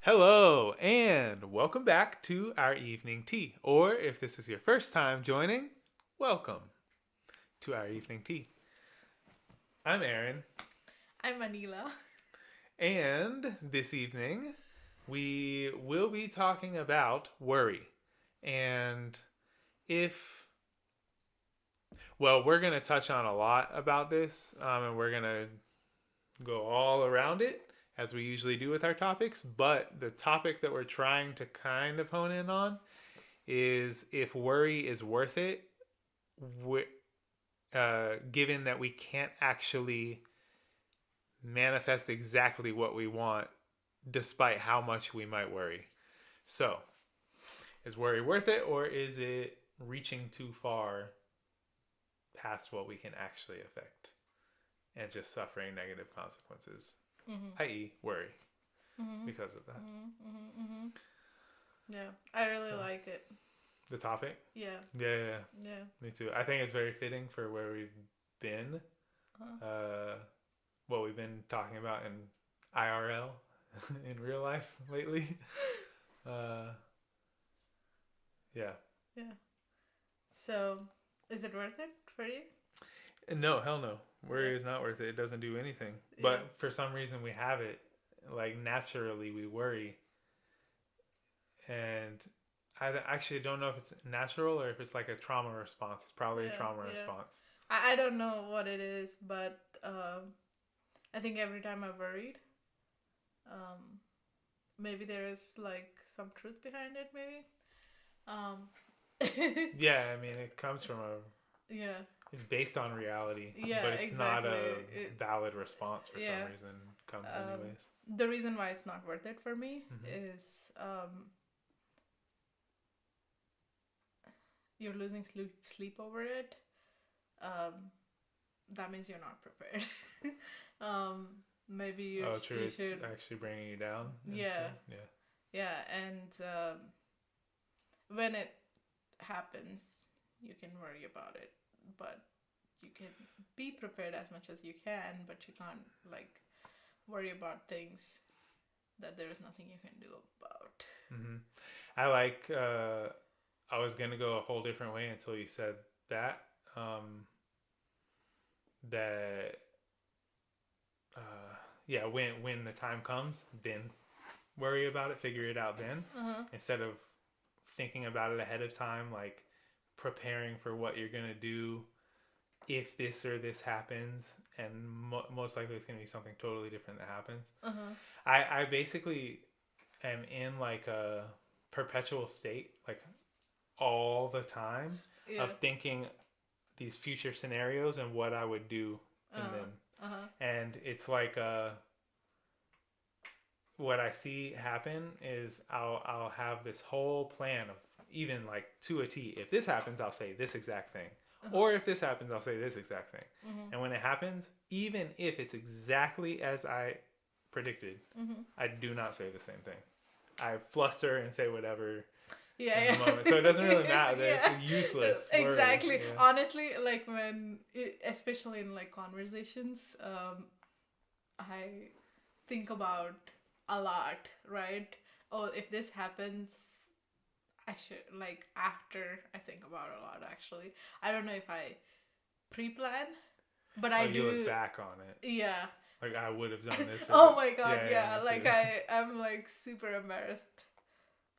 Hello, and welcome back to our evening tea. Or if this is your first time joining, welcome to our evening tea. I'm Aaron, I'm Manila. and this evening we will be talking about worry. And if, well, we're going to touch on a lot about this, and we're going to go all around it as we usually do with our topics. But the topic that we're trying to kind of hone in on is if worry is worth it, given that we can't actually manifest exactly what we want despite how much we might worry. So, is worry worth it, or is it reaching too far past what we can actually affect and just suffering negative consequences, Mhm. i.e., worry Mhm. because of that? Mhm. Mhm. Mhm. Yeah, I really So, like it. the topic? Yeah. Yeah, yeah, yeah. Yeah. Me too. I think it's very fitting for where we've been, Uh, uh, what we've been talking about in IRL, in real life lately. Uh, yeah. yeah. So, is it worth it for you? No, hell no. Yeah. Worry is not worth it. It doesn't do anything. Yeah. But for some reason, we have it. Like, naturally, we worry. And I actually don't know if it's natural or if it's like a trauma response. It's probably a Yeah. trauma Yeah. response. I don't know what it is, but I think every time I've worried, um, maybe there is like some truth behind it. Maybe. Um. Yeah, I mean, it comes from a. yeah. It's based on reality, Yeah. but it's not Exactly. a valid response for some Yeah. reason. Comes Um, anyways. the reason why it's not worth it for me Hmm. is you're losing sleep over it. Um, that means you're not prepared. um, maybe Oh, true. you It's should, actually bringing you down yeah, instead. Yeah. yeah, and when it happens, you can worry about it, but you can be prepared as much as you can, but you can't like worry about things that there is nothing you can do about. Hmm. I like. I was gonna go a whole different way until you said that. Um, that yeah, when the time comes, then worry about it, figure it out then, Uh huh. instead of thinking about it ahead of time, like preparing for what you're gonna do if this or this happens, and most likely it's gonna be something totally different that happens. Uh huh. I basically am in like a perpetual state, like all the time, Yeah. of thinking these future scenarios and what I would do in Uh. them. Uh huh. And it's like what I see happen is I'll have this whole plan of, even like to a T. If this happens, I'll say this exact thing. Uh huh. Or if this happens, I'll say this exact thing. Mhm. And when it happens, even if it's exactly as I predicted, Mhm. I do not say the same thing. I fluster and say whatever in the Yeah, moment. So it doesn't really yeah. matter. It's Yeah. a useless worry. Exactly. Yeah. Honestly, like especially in like conversations, I think about a lot, right? Oh, if this happens, I should like after I think about it a lot actually. I don't know if I pre-plan, but Oh, I you look do. back on it. Yeah. Like I would have done this or Oh that. my god, Yeah, yeah, yeah. me Like too. I'm like super embarrassed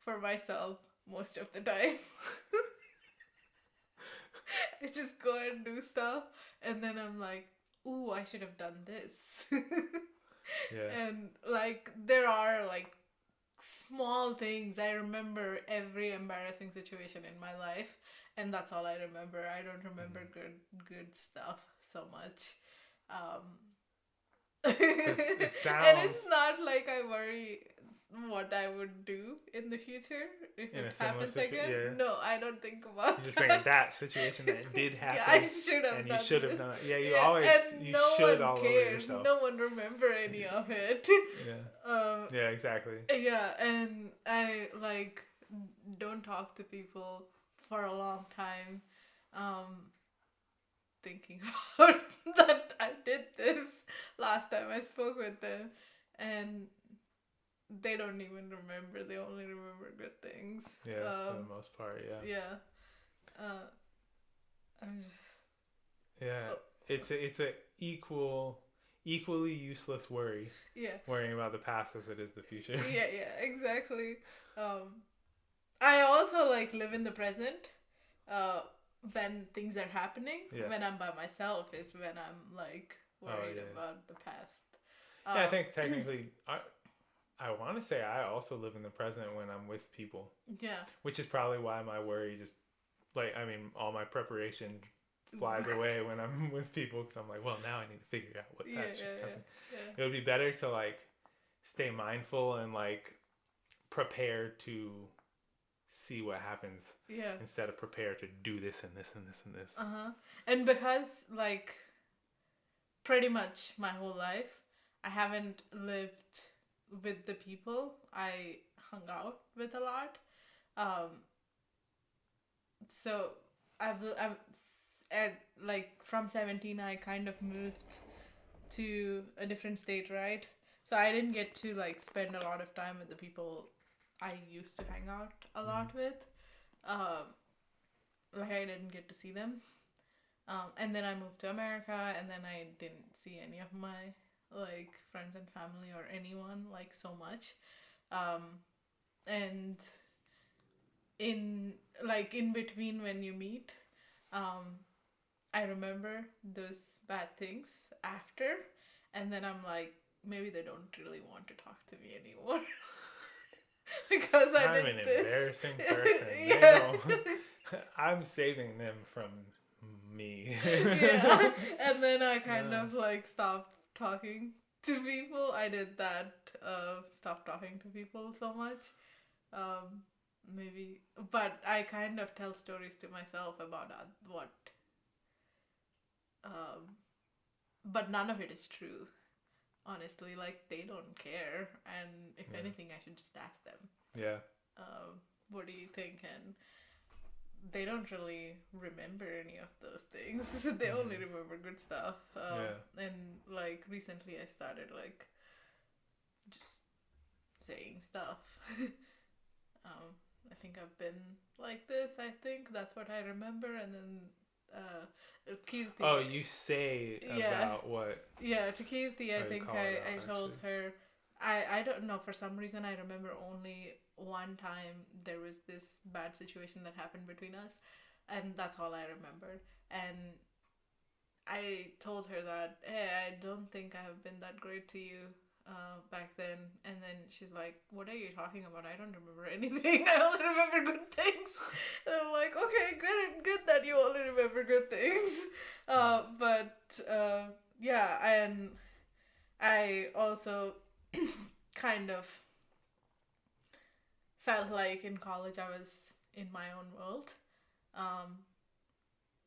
for myself most of the time. I just go and do stuff, and then I'm like, ooh, I should have done this. Yeah. And like, there are like small things. I remember every embarrassing situation in my life, and that's all I remember. I don't remember Mm-hmm. good stuff so much. Because it And sounds it's not like I worry what I would do in the future if in it a similar happens situation. again. Yeah. No, I don't think about You just think of that. that situation that did Yeah, I happen should have and you done should have this. done it. Yeah, you Yeah, always, and you no should one all over cares. yourself. No one remember any of it. Yeah. um, Yeah, exactly. yeah, and I like don't talk to people for a long time. Um, thinking about that I did this last time I spoke with them, and they don't even remember. They only remember good things. Yeah, for the most part, yeah. Yeah. Uh, I'm just. Yeah, Oh, it's a equally useless worry. yeah. Worrying about the past as it is the future. Yeah, exactly. I also like live in the present. Uh, when things are happening, Yeah. when I'm by myself is when I'm like worried yeah. about the past. Yeah, I think technically, I want to say I also live in the present when I'm with people, Yeah. which is probably why my worry just all my preparation flies away when I'm with people because I'm like, well, now I need to figure out what's actually happening. Yeah. It would be better to like stay mindful and like prepare to see what happens Yeah. instead of prepare to do this and this and this and this. And because like pretty much my whole life I haven't lived with the people I hung out with a lot. So at like from 17 I kind of moved to a different state, right? So I didn't get to like spend a lot of time with the people I used to hang out a lot with. Like I didn't get to see them. And then I moved to America, and then I didn't see any of my like friends and family or anyone like so much. And in between when you meet, I remember those bad things after, and then I'm like, maybe they don't really want to talk to me anymore. Because I'm did an this. Embarrassing person. Yeah. I'm saving them from me. Yeah. And then I kind of like stopped talking to people. I did that. Stop talking to people so much. Maybe, but I kind of tell stories to myself about what. Um, but none of it is true. Honestly, like they don't care, and if anything, I should just ask them. Yeah. What do you think? And they don't really remember any of those things. They only remember good stuff. And like recently, I started like just saying stuff. I think I've been like this. I think that's what I remember, and then. Kirti. Oh, you say about what? Yeah, to Kirti, I think I told her. I don't know, for some reason I remember only one time there was this bad situation that happened between us, and that's all I remembered. And I told her that, hey, I don't think I have been that great to you back then. And then she's like, what are you talking about? I don't remember anything. I only remember good things. And I'm like, okay, good that you only remember good things. Yeah, and I also kind of felt like in college I was in my own world,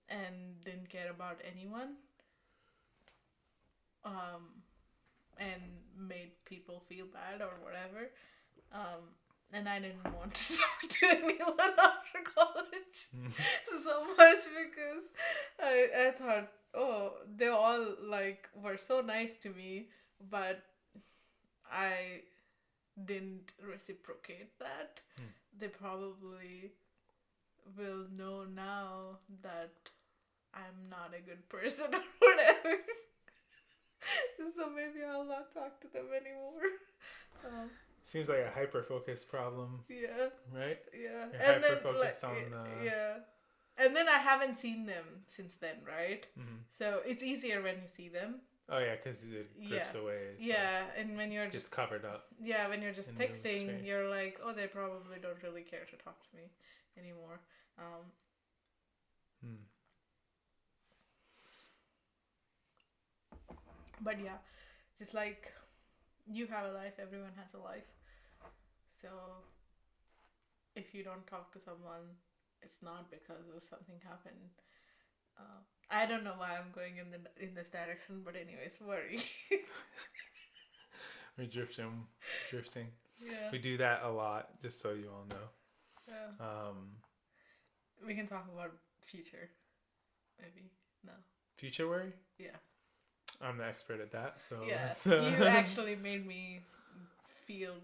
and didn't care about anyone, and made people feel bad or whatever. And I didn't want to talk to anyone after college so much because I thought, oh, they all like were so nice to me, but I didn't reciprocate that. They probably will know now that I'm not a good person or whatever. So maybe I'll not talk to them anymore. Seems like a hyper-focused problem. Yeah. Right? Yeah. You're and hyper-focused then, on... Yeah. And then I haven't seen them since then, right? Mm-hmm. So it's easier when you see them. Oh, yeah, because it drifts away. Yeah, like, and when you're just covered up. Yeah, when you're just texting, you're like, oh, they probably don't really care to talk to me anymore. But yeah, just like you have a life, everyone has a life. So if you don't talk to someone, it's not because of something happened. I don't know why I'm going in this direction, but anyways, worry. We're drifting. Yeah. We do that a lot, just so you all know. Yeah. We can talk about future, maybe. No. Future worry? Yeah. I'm the expert at that, so... Yeah, you actually made me feel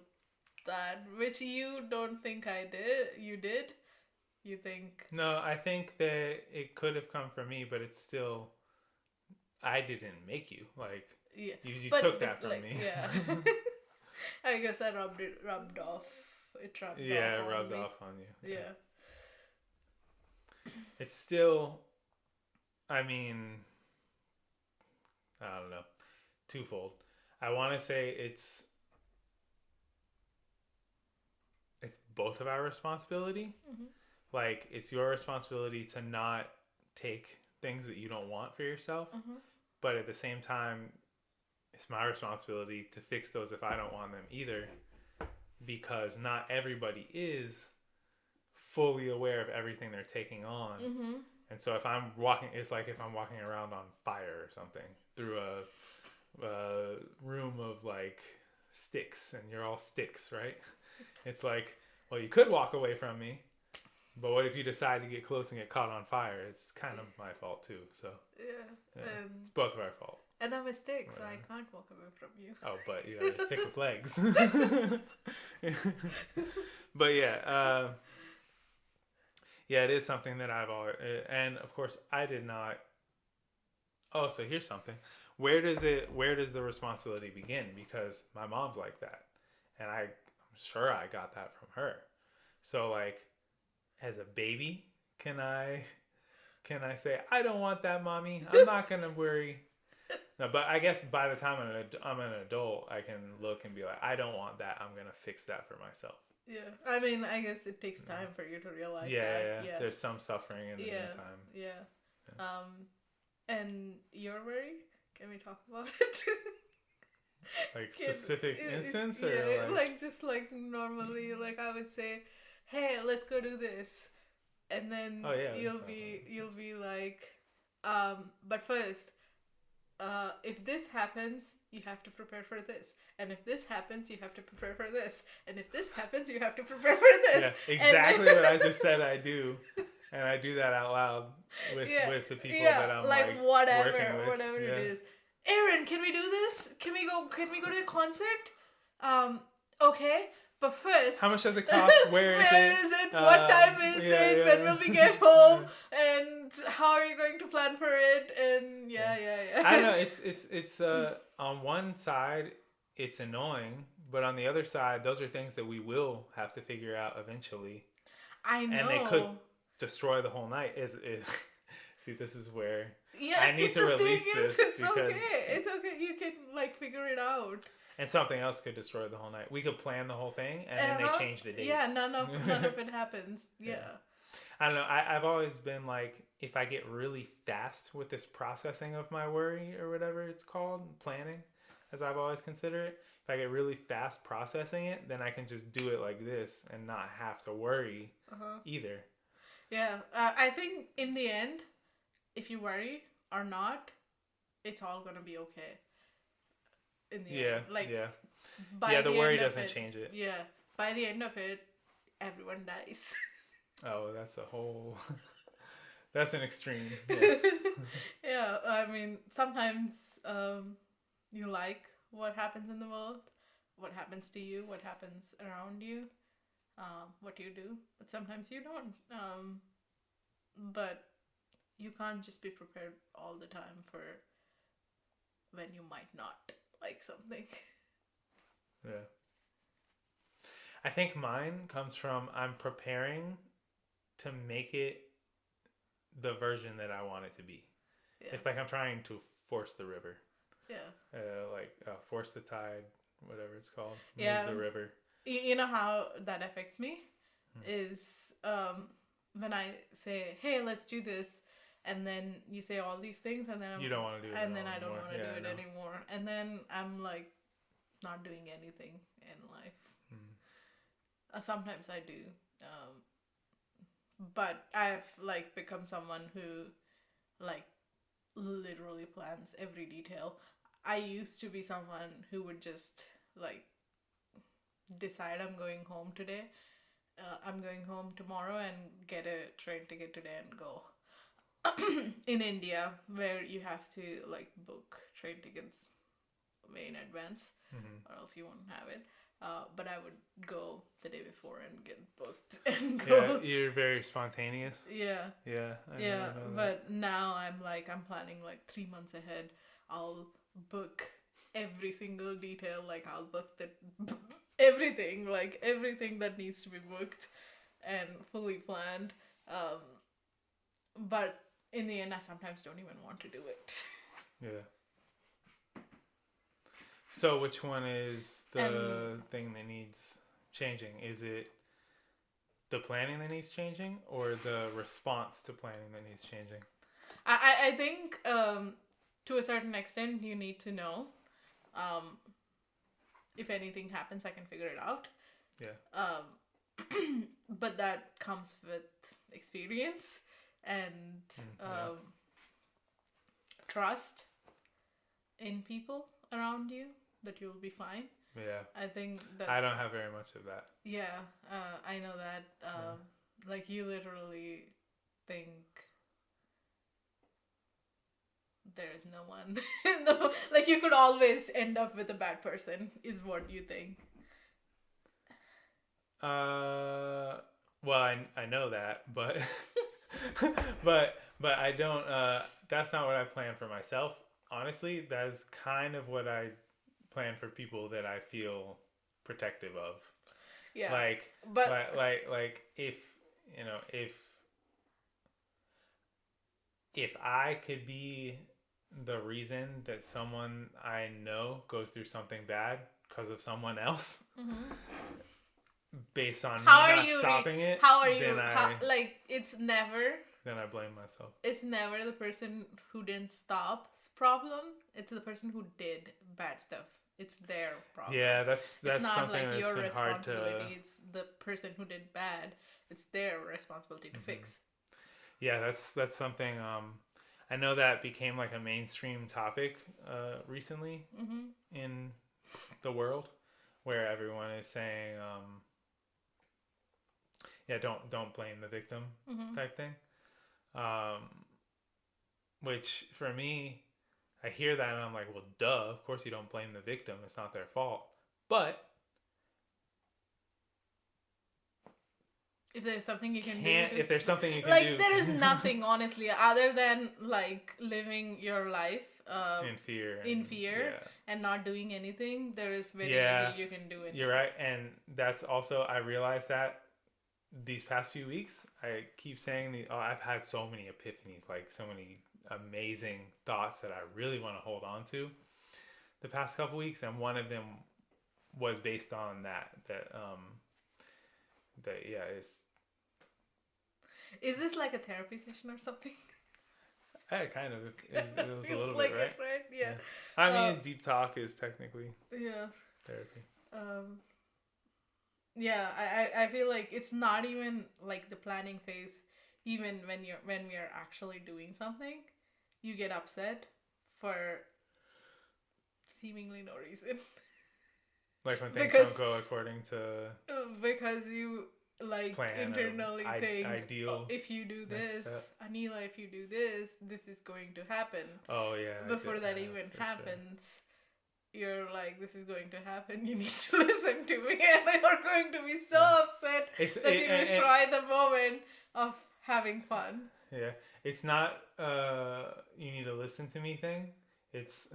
that, which you don't think I did. You did? You think? No, I think that it could have come from me, but it's still I didn't make you. Like Yeah. you took But that from like, me. yeah. I guess I rubbed off. It rubbed Yeah, off it on rubbed me. off on you. Yeah. Yeah. It's still I mean, I don't know, twofold. I want to say it's both of our responsibility. Hmm. Like it's your responsibility to not take things that you don't want for yourself, Hmm. but at the same time, it's my responsibility to fix those if I don't want them either, because not everybody is fully aware of everything they're taking on. Hmm. And so if I'm walking, it's like if I'm walking around on fire or something through a room of like sticks, and you're all sticks, right? It's like, well, you could walk away from me, but what if you decide to get close and get caught on fire? It's kind of my fault too. So Yeah. yeah, And it's both of our fault. and I'm a stick, so I Whatever. can't walk away from you. Oh, but you are sick with legs. But yeah, it is something that I've always, and of course I did not. Oh, so here's something. Where does the responsibility begin? Because my mom's like that, and I'm sure I got that from her. So like, as a baby, can I say I don't want that, mommy? I'm not gonna worry. No, but I guess by the time I'm an adult, I can look and be like, I don't want that. I'm gonna fix that for myself. Yeah. I mean, I guess it takes time for you to realize Yeah, that. yeah. Yeah. There's some suffering in the Yeah. meantime. Yeah. Yeah. And your worry? Can we talk about it? Like Can- specific i- instance, yeah, or like just like normally, like I would say, "Hey, let's go do this," and then Oh, yeah, you'll be like, but first, if this happens, you have to prepare for this, and if this happens, you have to prepare for this, and if this happens, you have to prepare for this. yeah, And exactly then- what I just said. I do, and I do that out loud with Yeah, with the people yeah, that I'm like like whatever, working with. whatever Yeah. it is. Aaron, can we do this? Can we go? Can we go to a concert? Okay, but first, How much does it cost? Where is where it? is it? What time is it? When will we get home? And how are you going to plan for it? And yeah. I don't know. It's on one side, it's annoying, but on the other side, those are things that we will have to figure out eventually, I know. and they could destroy the whole night. Is see, this is where Yeah, I need to the thing release is, this it's because okay. It's okay. You can like figure it out. and something else could destroy the whole night. We could plan the whole thing, and then Uh-huh. they change the date. Yeah, none of it happens. Yeah. I don't know. I've always been like, if I get really fast with this processing of my worry or whatever it's called, planning, as I've always considered it, if I get really fast processing it, then I can just do it like this and not have to worry Uh-huh. either. Yeah, I think in the end, if you worry or not, it's all gonna be okay. In the Yeah, end, like yeah. by Yeah, the worry end of doesn't it, change it. Yeah, by the end of it, everyone dies. Oh, that's a whole... that's an extreme. Yes. Yeah, I mean, sometimes you like what happens in the world, what happens to you, what happens around you, what you do, but sometimes you don't. But you can't just be prepared all the time for when you might not like something. Yeah. I think mine comes from I'm preparing to make it the version that I want it to be. Yeah. It's like I'm trying to force the river. Yeah. Force the tide, whatever it's called. Yeah. Move the river. You know how that affects me? Is when I say, hey, let's do this, and then you say all these things, and then You don't want to do it. and then I don't anymore. want to Yeah, do it I know. anymore, and then I'm like not doing anything in life. Sometimes I do, but I've like become someone who like literally plans every detail. I used to be someone who would just like decide I'm going home today. I'm going home tomorrow and get a train ticket today and go. In India, where you have to like book train tickets way in advance, or else you won't have it. But I would go the day before and get booked and Yeah, go. you're very spontaneous. Yeah. Yeah, I Yeah, know that. but now I'm planning like 3 months ahead. I'll book every single detail. Like I'll book the everything, like everything that needs to be booked and fully planned. Um, but in the end, I sometimes don't even want to do it. Yeah. So which one is And the thing that needs changing? Is it the planning that needs changing or the response to planning that needs changing? I think to a certain extent you need to know. Um, if anything happens, I can figure it out. Yeah. But that comes with experience and Yeah. trust in people around you that you'll be fine. Yeah. I think that's I don't have very much of that. yeah. I know that. Like you literally think there is no one. No, like you could always end up with a bad person, is what you think. Well, I know that, but but I don't. That's not what I plan for myself. Honestly, that's kind of what I plan for people that I feel protective of. Yeah, Like, but like if you know if I could be the reason that someone I know goes through something bad because of someone else, mhm. based on me How are not you? stopping it, How are then you? Like then I blame myself. it's never the person who didn't stop's problem. It's the person who did bad stuff. It's their problem. Yeah, that's It's not something like that's your been hard to. responsibility. It's the person who did bad. It's their responsibility to fix. Yeah, that's something. I know that became like a mainstream topic recently Mm-hmm. in the world, where everyone is saying, yeah, don't blame the victim Mm-hmm. type thing. Um, which for me, I hear that and I'm like, well, duh. Of course you don't blame the victim. It's not their fault. But If there's something you can can't do if there's something you can like do there is nothing honestly other than like living your life in fear in fear yeah. and not doing anything. There is very Yeah, little you can do in you're right, and that's also I realized that these past few weeks I keep saying I've had so many epiphanies, like so many amazing thoughts that I really want to hold on to the past couple weeks, and one of them was based on that yeah it's Is this like a therapy session or something? kind of it was a Feels little like bit, right? it, right? Yeah. I mean, deep talk is technically Yeah. therapy. Um, yeah, I feel like it's not even like the planning phase. Even when we are actually doing something, you get upset for seemingly no reason. Like when things Because don't go according to because you like plan internally or think, ideal if you do next this, step. Anila, if you do this is going to happen. Oh yeah. Before that yeah, even for sure. happens, you're like, this is going to happen. You need to listen to me, and you're going to be so upset that you destroy the moment of having fun. Yeah, it's not you need to listen to me thing. It's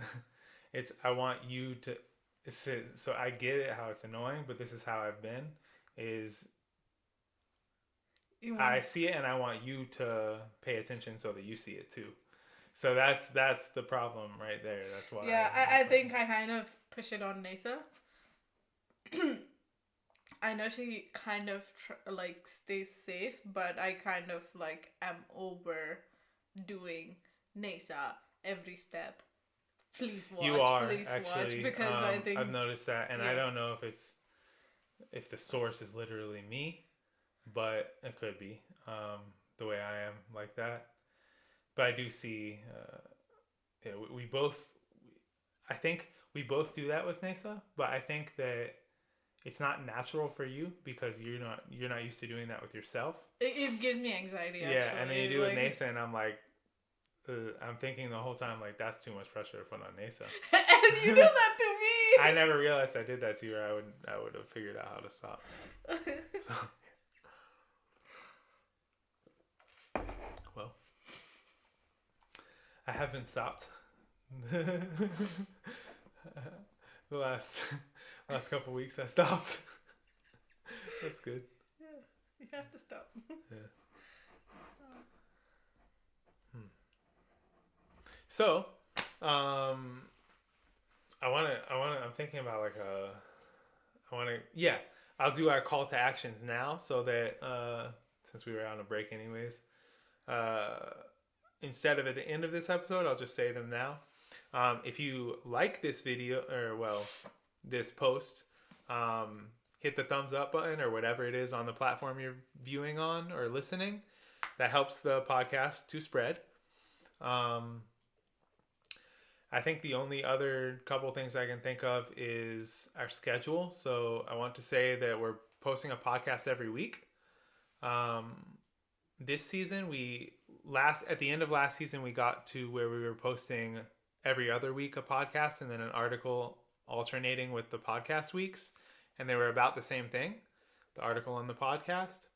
it's I want you to so I get it how it's annoying, but this is how I've been is I see it and I want you to pay attention so that you see it too. So that's the problem right there. That's why. Yeah, I think I kind of push it on Nasa. I know she kind of like stays safe, but I kind of like am overdoing Nasa every step. Please watch. You are please actually watch because I think I've noticed that, and yeah. I don't know if the source is literally me, but it could be the way I am like that. But I do see, yeah, we both. I think we both do that with Nesa, but I think that it's not natural for you because you're not used to doing that with yourself. It gives me anxiety. Yeah, Actually. and then you do it with Nesa, and I'm like, I'm thinking the whole time like that's too much pressure to put on Nesa. And you do that to me. I never realized I did that to you, or I would have figured out how to stop. So, well, I have been stopped. The last couple weeks I stopped. That's good. Yeah, you have to stop. Yeah. So, I'm thinking about like yeah, I'll do our call to actions now so that, since we were on a break anyways, instead of at the end of this episode, I'll just say them now. If you like this video, or well, this post, hit the thumbs up button or whatever it is on the platform you're viewing on or listening. That helps the podcast to spread. I think the only other couple things I can think of is our schedule. So I want to say that we're posting a podcast every week. This season, at the end of last season, we got to where we were posting every other week a podcast and then an article alternating with the podcast weeks. And they were about the same thing, the article and the podcast.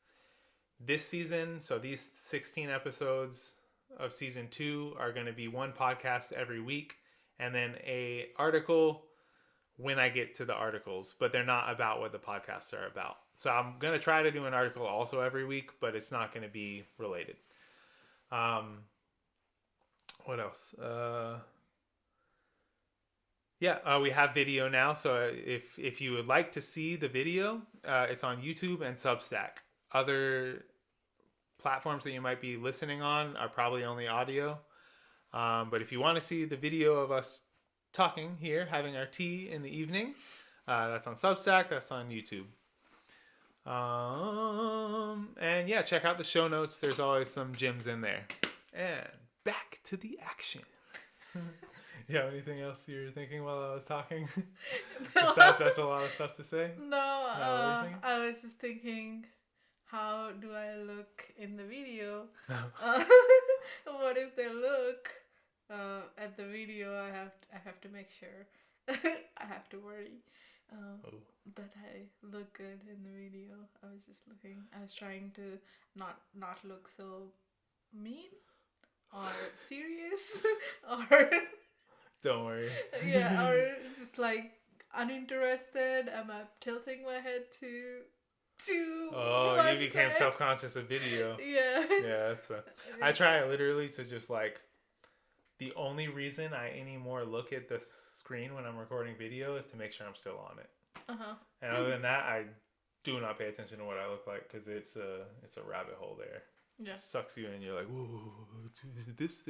This season, so these 16 episodes of season 2 are going to be one podcast every week and then a article when I get to the articles, but they're not about what the podcasts are about. So I'm going to try to do an article also every week, but it's not going to be related. What else? We have video now. So if you would like to see the video, it's on YouTube and Substack. Other platforms that you might be listening on are probably only audio. But if you want to see the video of us talking here, having our tea in the evening, that's on Substack, that's on YouTube. And yeah, check out the show notes. There's always some gems in there. And back to the action. You have anything else you were thinking while I was talking? Besides, that's a lot of stuff to say. No, I was just thinking, how do I look in the video? What if they look at the video? I have to make sure. I have to worry that I look good in the video. I was trying to not look so mean or serious or don't worry. Yeah, or just like uninterested. Am I tilting my head too? Oh, you became self-conscious of video. Yeah. Yeah, I try literally to just like, the only reason I anymore look at the screen when I'm recording video is to make sure I'm still on it. And other than that, I do not pay attention to what I look like, because it's a rabbit hole there. Yeah. It sucks you in. You're like, whoa, this,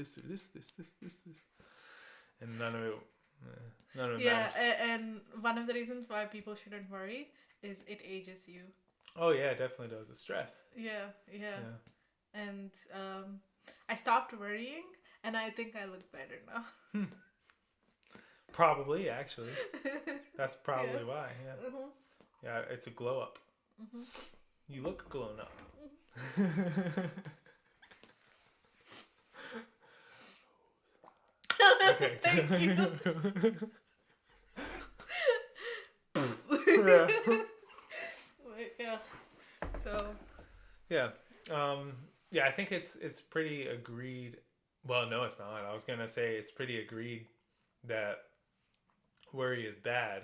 and none of it matters. Yeah, and one of the reasons why people shouldn't worry is it ages you. Oh yeah, it definitely does. It's stress. Yeah. And I stopped worrying, and I think I look better now. Probably, actually. That's probably why. Yeah. Mm-hmm. Yeah, it's a glow up. Mm-hmm. You look glown up. Okay. Thank you. Yeah. Yeah. So. Yeah. Yeah, I think it's pretty agreed. Well, no, it's not. I was gonna say it's pretty agreed that worry is bad.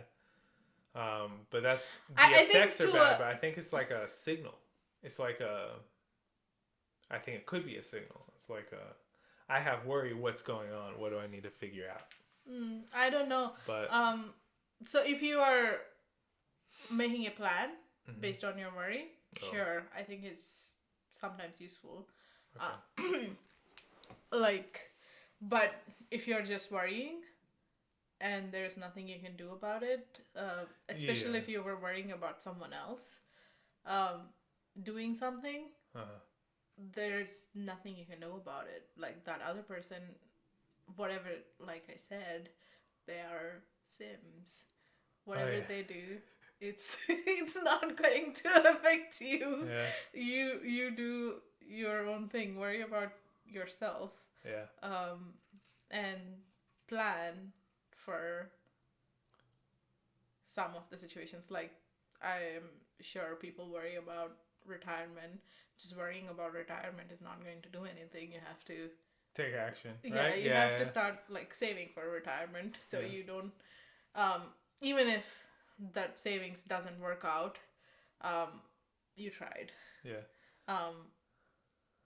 But that's the effects are bad. But I think it's like a signal. It's like I think it could be a signal. It's like I have worry. What's going on? What do I need to figure out? I don't know. But so if you are making a plan based on your worry, sure, I think it's sometimes useful. Okay. But if you're just worrying and there's nothing you can do about it, especially if you were worrying about someone else doing something, there's nothing you can do about it. Like that other person, whatever, like I said, they are Sims. Whatever they do, it's not going to affect you. Yeah. You do your own thing. Worry about yourself. Yeah. And plan for some of the situations. Like, I'm sure people worry about retirement. Just worrying about retirement is not going to do anything. You have to, Take action, yeah, right? you have to start like saving for retirement, so Yeah. you don't, um, even if that savings doesn't work out, you tried. Yeah. Um,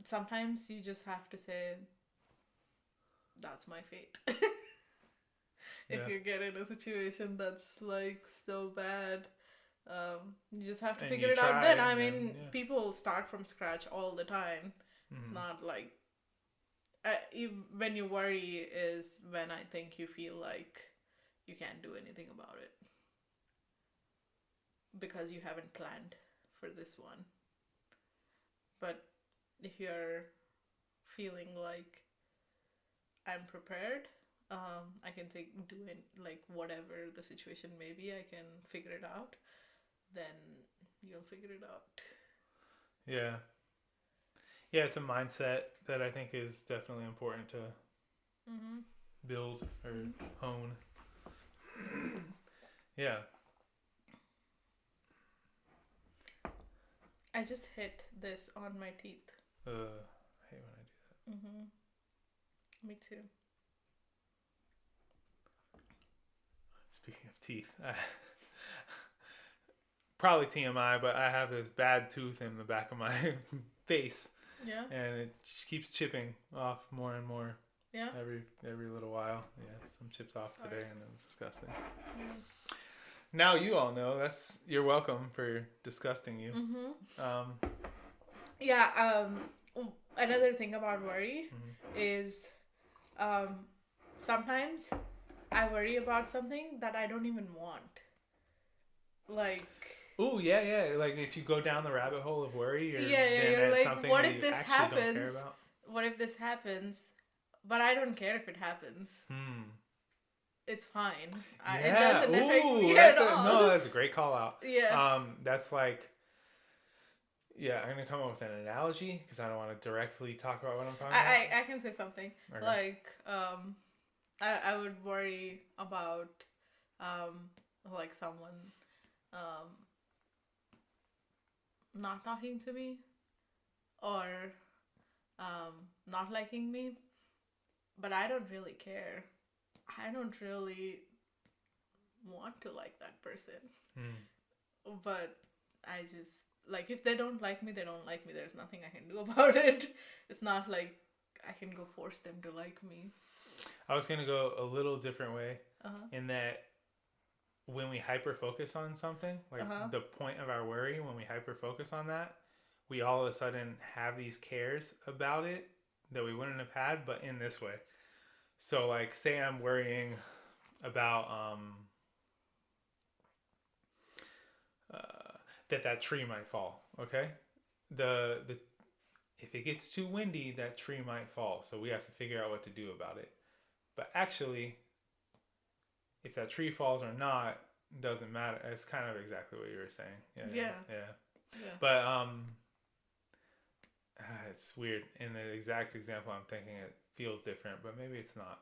sometimes you just have to say, that's my fate. If Yeah. you get in a situation that's like so bad, you just have to And figure you it out try, then. I and mean, then, yeah. people start from scratch all the time. It's Mhm. not like when you worry is when I think you feel like you can't do anything about it because you haven't planned for this one. But if you're feeling like I'm prepared, I can do it, like whatever the situation may be, I can figure it out, then you'll figure it out. Yeah. Yeah, it's a mindset that I think is definitely important to Mm-hmm. build or hone. Yeah. I just hit this on my teeth. I hate when I do Mm-hmm. Me too. that. Speaking of teeth, probably TMI, but I have this bad tooth in the back of my face, Yeah. and it just keeps chipping off more and more Yeah. every little while. Yeah, some chips off Sorry. today, and it's disgusting. Mm. Now you all know. You're welcome for disgusting you. Mm-hmm. Yeah. Another thing about worry is, sometimes I worry about something that I don't even want. Like, Oh yeah. Like if you go down the rabbit hole of worry, you're then like, something what that if you this actually don't care happens? about. What if this happens? But I don't care if it happens. It's fine. It Yeah. doesn't affect Ooh, me at all. no, that's a great call out. Yeah. That's like, yeah, I'm gonna come up with an analogy because I don't want to directly talk about what I'm talking about. I can say something. Okay. Like, I would worry about, like someone, not talking to me, or, not liking me, but I don't really care. I don't really want to like that person. But I just, like, if they don't like me, they don't like me. There's nothing I can do about it. It's not like I can go force them to like me. I was gonna go a little different way Uh-huh. in that when we hyper focus on something, like the point of our worry, when we hyper focus on that, we all of a sudden have these cares about it that we wouldn't have had, but in this way. So, like, say I'm worrying about that tree might fall. Okay, the if it gets too windy, that tree might fall. So we have to figure out what to do about it. But actually, if that tree falls or not doesn't matter. It's kind of exactly what you were saying. Yeah. But it's weird. In the exact example I'm thinking, it feels different, but maybe it's not.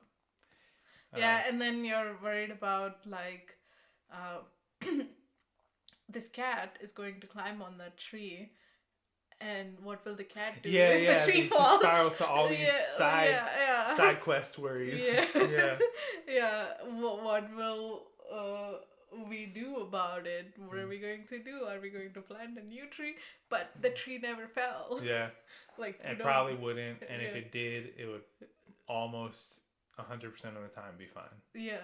Yeah, and then you're worried about, like, this cat is going to climb on that tree, and what will the cat do if the tree falls? It spirals to all these side quest worries. Yeah. What will we do about it? What are we going to do? Are we going to plant a new tree? But the tree never fell. Yeah. Like, it probably wouldn't, and if it did, it would almost 100% of the time be fine. Yeah.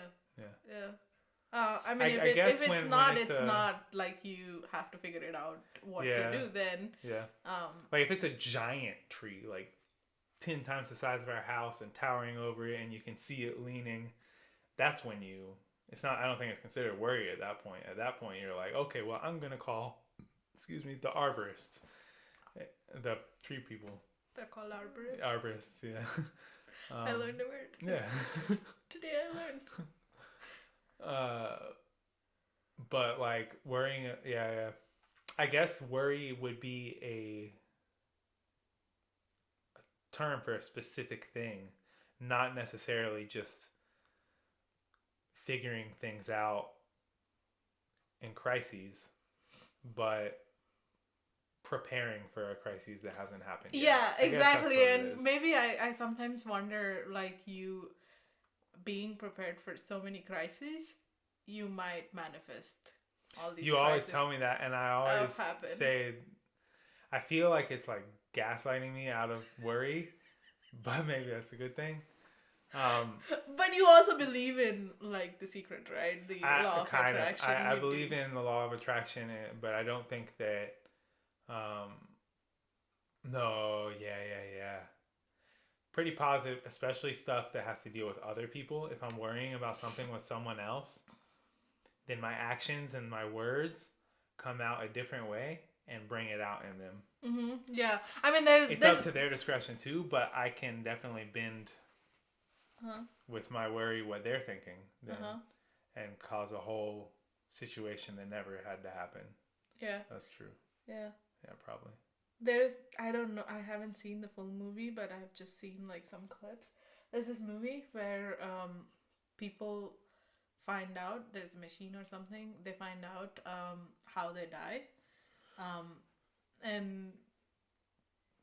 I mean, if it's not like you have to figure it out what to do, then like if it's a giant tree, like 10 times the size of our house and towering over it, and you can see it leaning, that's when it's not. I don't think it's considered worry at that point. At that point, you're like, okay, well, I'm gonna call, the arborist, the tree people. They're called arborists. Arborists, yeah. I learned a word. Yeah. Today I learned. But like worrying, I guess worry would be a term for a specific thing, not necessarily just figuring things out in crises, but preparing for a crisis that hasn't happened yet. Yeah, I guess that's exactly. what it And is. maybe I sometimes wonder, like, you being prepared for so many crises, you might manifest all these You always crises tell me that, and I always happen. say, I feel like it's like gaslighting me out of worry, but maybe that's a good thing. But you also believe in, like, the secret, right? The law of Kind of. attraction. I You believe do. in the law of attraction, but I don't think that. Um, no, yeah. Pretty positive, especially stuff that has to deal with other people. If I'm worrying about something with someone else, then my actions and my words come out a different way and bring it out in them. Yeah, I mean, It's up to their discretion too, but I can definitely bend Uh-huh. with my worry what they're thinking then, Uh-huh. and cause a whole situation that never had to happen. Yeah. That's true. Yeah. Yeah, probably. I don't know, I haven't seen the full movie, but I've just seen, like, some clips. There's this movie where people find out there's a machine or something. They find out how they die. Um, and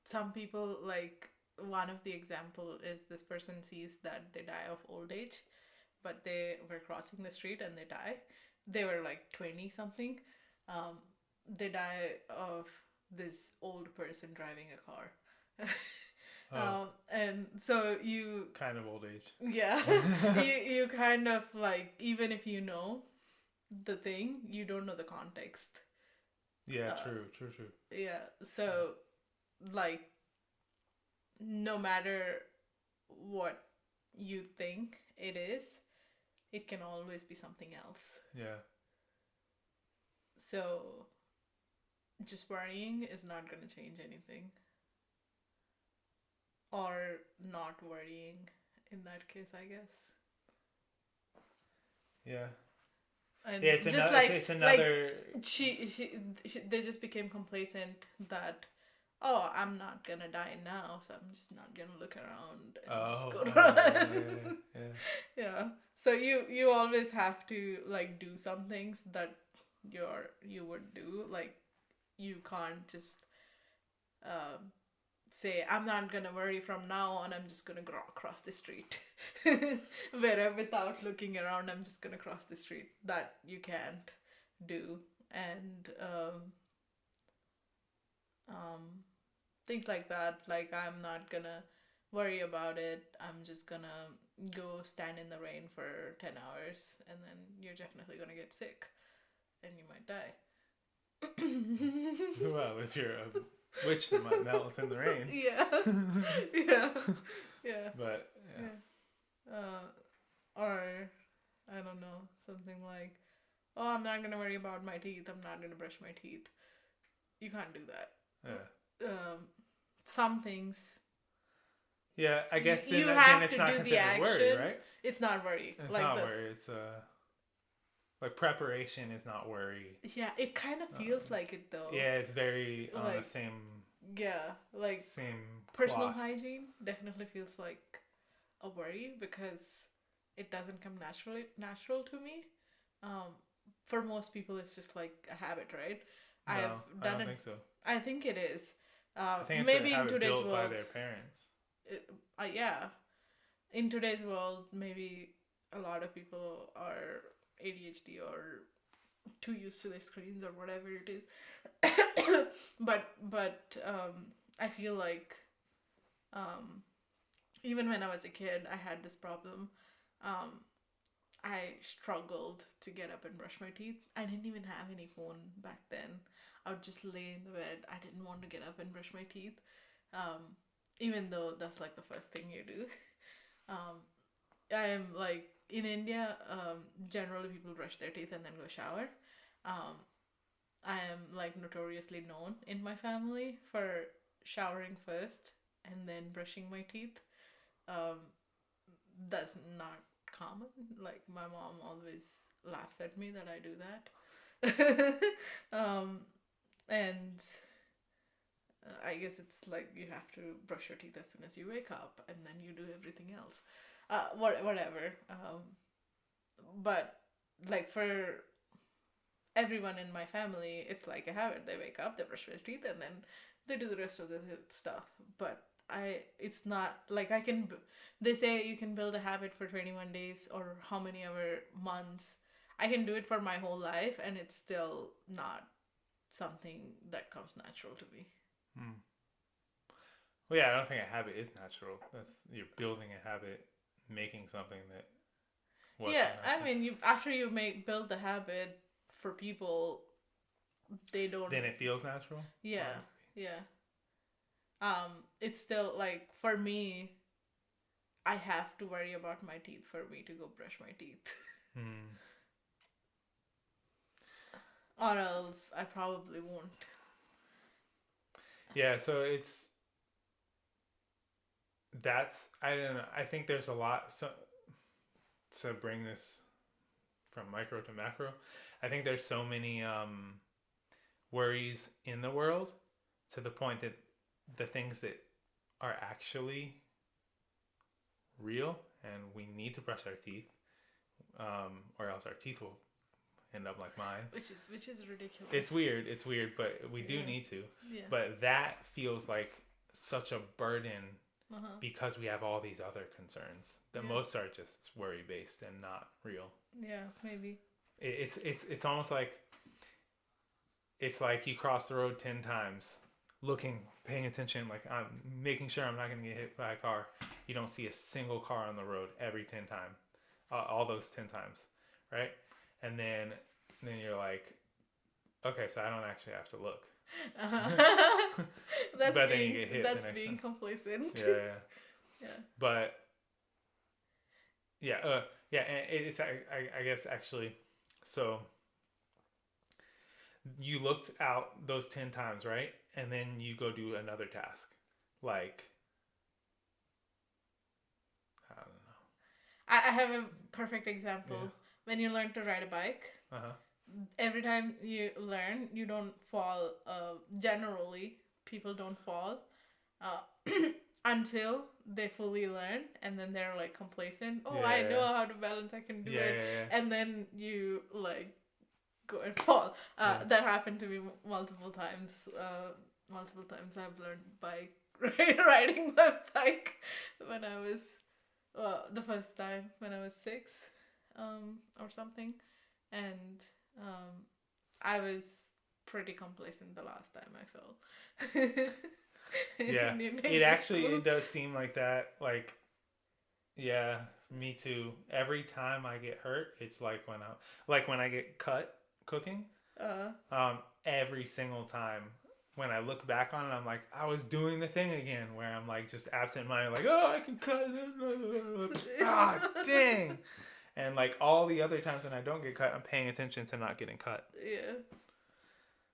some people, like, one of the example is this person sees that they die of old age, but they were crossing the street and they die. They were like 20 something. um, they die of this old person driving a car. Oh, And so you, kind of old age. yeah, you kind of, like, even if you know the thing, you don't know the context. Yeah, uh, true. yeah, so, like, no matter what you think it is, it can always be something else. Yeah. So just worrying is not going to change anything. Or not worrying in that case, I guess. Yeah. And Yeah, it's just another. like It's another. she they just became complacent that, oh, I'm not gonna die now, so I'm just not gonna look around and just go run. Yeah. Yeah. So you always have to, like, do some things that you would do. Like, you can't just um, say, I'm not gonna worry from now on. I'm just gonna cross the street, without looking around. I'm just gonna cross the street. That you can't do. And um, things like that. Like, I'm not gonna worry about it. I'm just gonna go stand in the rain for 10 hours, and then you're definitely gonna get sick and you might die. Well, if you're a witch that might melt in the rain. Yeah. Yeah. Yeah. But yeah. Or, I don't know, something like, oh, I'm not gonna worry about my teeth. I'm not gonna brush my teeth. You can't do that. Yeah. Some things Yeah, I guess then, you then have it's to not do the considered worry, action. right? It's not worry. It's like not this. worry. It's like preparation is not worry. Yeah, it kind of feels like it though. Yeah, it's very on Like, the same. Yeah, like, Same. personal cloth. hygiene definitely feels like a worry because it doesn't come natural to me. For most people, it's just like a habit, right? No, I've I done don't it. think so. I think it is. I think it's Maybe a in habit today's built by world, their parents. yeah, in today's world, maybe a lot of people are ADHD or too used to their screens or whatever it is. but I feel like um, even when I was a kid, I had this problem. Um, I struggled to get up and brush my teeth. I didn't even have any phone back then. I would just lay in the bed. I didn't want to get up and brush my teeth, um, even though that's like the first thing you do. Um, I am like in India. Generally, people brush their teeth and then go shower. Um, I am, like, notoriously known in my family for showering first and then brushing my teeth. Um, that's not common. Like, my mom always laughs at me that I do that. And I guess it's like you have to brush your teeth as soon as you wake up, and then you do everything else. Whatever. But, like, for everyone in my family, it's like a habit. They wake up, they brush their teeth, and then they do the rest of the stuff. But it's not like I can. They say you can build a habit for 21 days or how many ever months. I can do it for my whole life, and it's still not something that comes natural to me. Hmm. Well, yeah, I don't think a habit is natural. That's you're building a habit, making something that wasn't Yeah, I natural. mean, you after you make build the habit for people, they don't. Then it feels natural. Yeah, Well, yeah. It's still like for me, I have to worry about my teeth for me to go brush my teeth, hmm. or else I probably won't. Yeah, so that's I don't know. I think there's a lot to bring this from micro to macro. I think there's so many worries in the world to the point that the things that are actually real and we need to brush our teeth, or else our teeth will end up like mine. Which is ridiculous. It's weird, but we do Yeah. need to. Yeah. But that feels like such a burden Uh-huh. because we have all these other concerns. The Yeah. most are just worry based and not real. Yeah, maybe. It's almost like it's like you cross the road 10 times, looking, paying attention, like I'm making sure I'm not going to get hit by a car. You don't see a single car on the road every 10 times, all those 10 times, right? And then you're like, okay, so I don't actually have to look. Uh-huh. That's But then you being get hit the that's next being time. complacent. Yeah, yeah. Yeah. But yeah, and it's I guess actually, so you looked out those 10 times, right? And then you go do another task. Like, I don't I have a perfect example. Yeah. When you learn to ride a bike, know. every time you learn, you don't fall. Generally, people don't fall uh, until they fully learn, and then they're like complacent. Oh, I know Yeah. how to balance. I can do Yeah, it. yeah. And then you like go and fall. Yeah. That happened to me multiple times. Multiple times I've learned bike riding my bike when I was the first time when I was 6, or something, and I was pretty complacent the last time I fell. Yeah. In It actually school. it does seem like that. Like, yeah, me too. Every time I get hurt, it's like when I get cut cooking. Uh, Every single time when I look back on it, I'm like, I was doing the thing again where I'm like just absent minded, like, oh, I can cut. Ah, dang. And like all the other times when I don't get cut, I'm paying attention to not getting cut. yeah.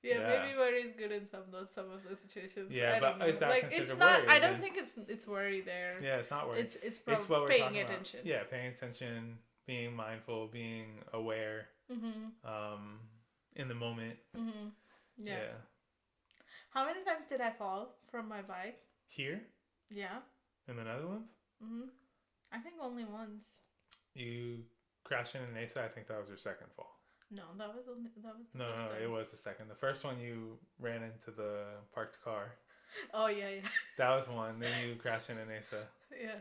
Yeah, Yeah. maybe worry is good in some of those situations. Yeah, I but don't know. is that Like it's considered not. worry I don't then? think it's worry there. Yeah, it's not worry. It's It's what we're paying talking about. attention. Yeah, paying attention, being mindful, being aware, Mhm. in the moment. Mhm. Yeah. Yeah. How many times did I fall from my bike? Here Yeah. in the Netherlands, Mhm. I think only once. you crashed into Nesa. I think that was your second fall. No, that was the No, first no, time. it was the second. The first one you ran into the parked car. Oh yeah. That was one. Then you crashed into Nesa. Yeah.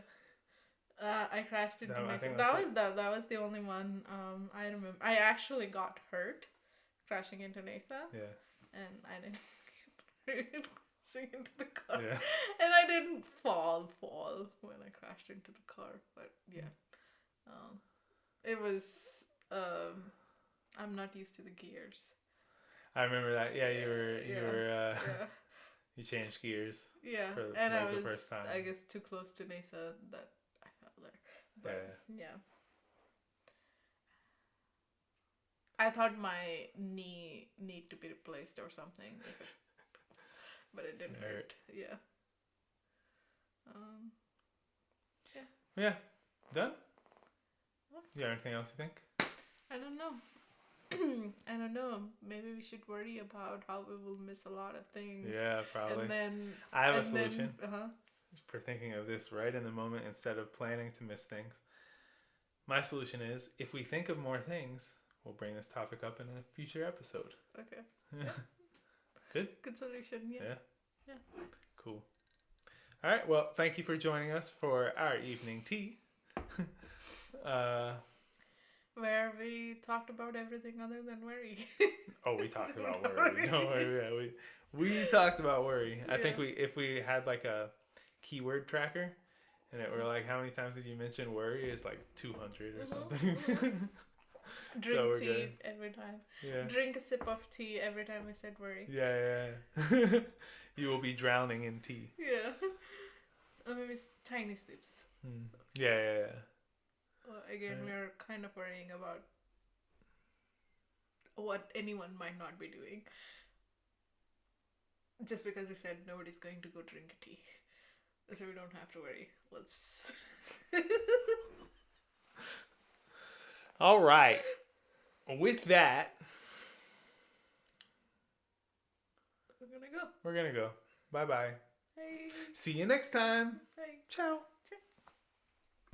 I crashed into I myself. think That that's was that was the only one. I remember. I actually got hurt crashing into Nesa, Yeah. and I didn't get hurt crashing into the car. Yeah. And I didn't fall when I crashed into the car. But yeah, it was. I'm not used to the gears. I remember that. Yeah, you Yeah. were Yeah. you changed gears. Yeah, For, and like, I the was, first time. I guess, too close to Nesa that I fell there. But yeah. I thought my knee need to be replaced or something, but it didn't hurt. Yeah. Yeah. Done? What? You got anything else you think? I don't know. I don't know. Maybe we should worry about how we will miss a lot of things. Yeah, probably. And then I have a solution uh-huh. for thinking of this right in the moment instead of planning to miss things. My solution is if we think of more things, we'll bring this topic up in a future episode. Okay. Good? Good solution. Yeah. Yeah. Yeah. Cool. All right. Well, thank you for joining us for our evening tea. Where we talked about everything other than worry. Oh, we talked about worry. Don't worry. Yeah, we talked about worry. I think if we had like a keyword tracker, and it were like, how many times did you mention worry? It's like 200 or something. Drink tea every time. Yeah. Drink a sip of tea every time I said worry. Yeah. You will be drowning in tea. Yeah. Or maybe tiny sips. Yeah. Well, again, we're kind of worrying about what anyone might not be doing. Just because we said nobody's going to go drink tea. So we don't have to worry. Let's... All right. With that, we're gonna go. We're gonna go. Bye-bye. Hey. See you next time. Bye. Ciao.